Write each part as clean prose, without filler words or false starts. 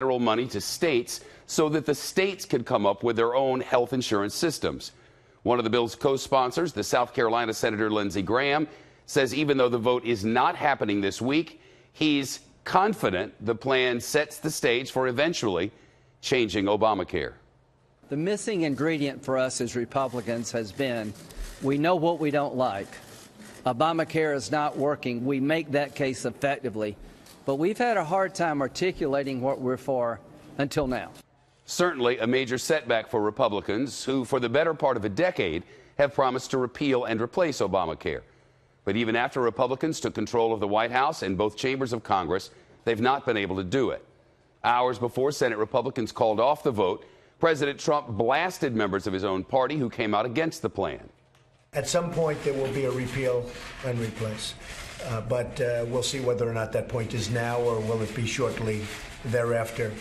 federal money to states so that the states could come up with their own health insurance systems. One of the bill's co-sponsors, the South Carolina Senator Lindsey Graham, says even though the vote is not happening this week, he's confident the plan sets the stage for eventually changing Obamacare. The missing ingredient for us as Republicans has been, we know what we don't like. Obamacare is not working. We make that case effectively. But we've had a hard time articulating what we're for until now. Certainly a major setback for Republicans who, for the better part of a decade, have promised to repeal and replace Obamacare. But even after Republicans took control of the White House and both chambers of Congress, they've not been able to do it. Hours before Senate Republicans called off the vote, President Trump blasted members of his own party who came out against the plan. At some point, there will be a repeal and replace. But we'll see whether or not that point is now or will it be shortly thereafter.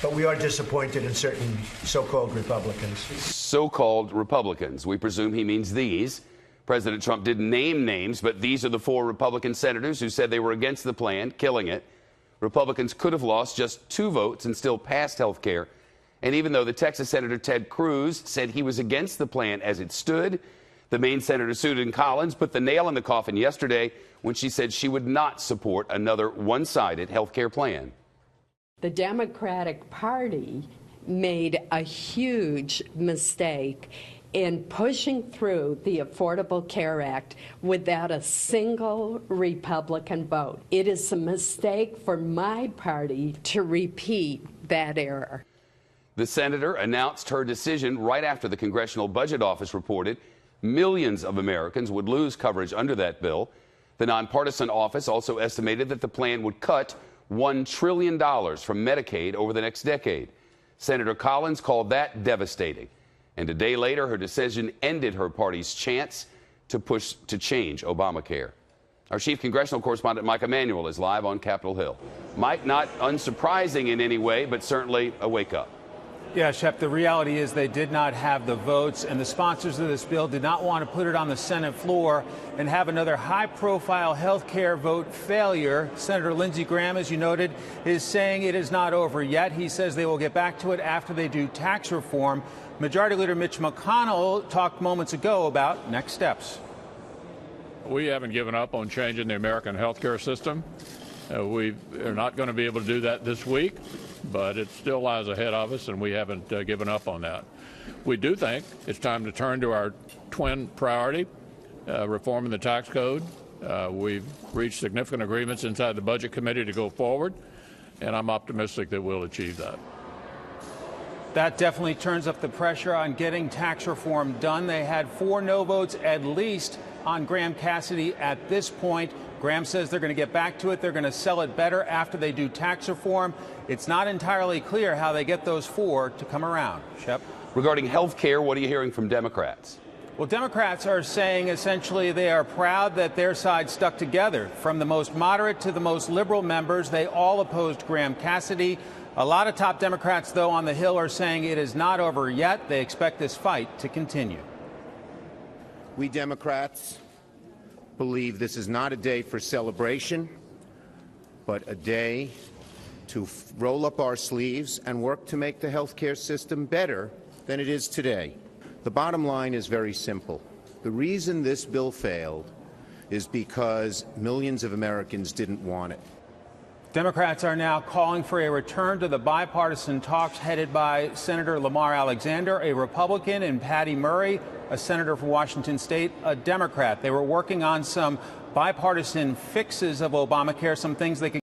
But we are disappointed in certain so-called Republicans. So-called Republicans. We presume he means these. President Trump didn't name names, but these are the 4 Republican senators who said they were against the plan, killing it. Republicans could have lost just 2 votes and still passed health care. And even though the Texas Senator Ted Cruz said he was against the plan as it stood, the Maine Senator Susan Collins put the nail in the coffin yesterday when she said she would not support another one-sided health care plan. The Democratic Party made a huge mistake in pushing through the Affordable Care Act without a single Republican vote. It is a mistake for my party to repeat that error. The senator announced her decision right after the Congressional Budget Office reported millions of Americans would lose coverage under that bill. The nonpartisan office also estimated that the plan would cut $1 trillion from Medicaid over the next decade. Senator Collins called that devastating. And a day later, her decision ended her party's chance to push to change Obamacare. Our chief congressional correspondent, Mike Emanuel, is live on Capitol Hill. Mike, not unsurprising in any way, but certainly a wake-up. Yeah, Shep, the reality is they did not have the votes, and the sponsors of this bill did not want to put it on the Senate floor and have another high-profile health care vote failure. Senator Lindsey Graham, as you noted, is saying it is not over yet. He says they will get back to it after they do tax reform. Majority Leader Mitch McConnell talked moments ago about next steps. We haven't given up on changing the American health care system. We are not going to be able to do that this week, but it still lies ahead of us, and we haven't given up on that. We do think it's time to turn to our twin priority, reforming the tax code. We've reached significant agreements inside the Budget Committee to go forward, and I'm optimistic that we'll achieve that. That definitely turns up the pressure on getting tax reform done. They had 4 no votes at least on Graham Cassidy at this point. Graham says they're going to get back to it. They're going to sell it better after they do tax reform. It's not entirely clear how they get those 4 to come around. Shep? Regarding health care, what are you hearing from Democrats? Well, Democrats are saying essentially they are proud that their side stuck together. From the most moderate to the most liberal members, they all opposed Graham Cassidy. A lot of top Democrats, though, on the Hill are saying it is not over yet. They expect this fight to continue. We Democrats believe this is not a day for celebration, but a day to roll up our sleeves and work to make the health care system better than it is today. The bottom line is very simple. The reason this bill failed is because millions of Americans didn't want it. Democrats are now calling for a return to the bipartisan talks headed by Senator Lamar Alexander, a Republican, and Patty Murray, a senator from Washington State, a Democrat. They were working on some bipartisan fixes of Obamacare, some things they could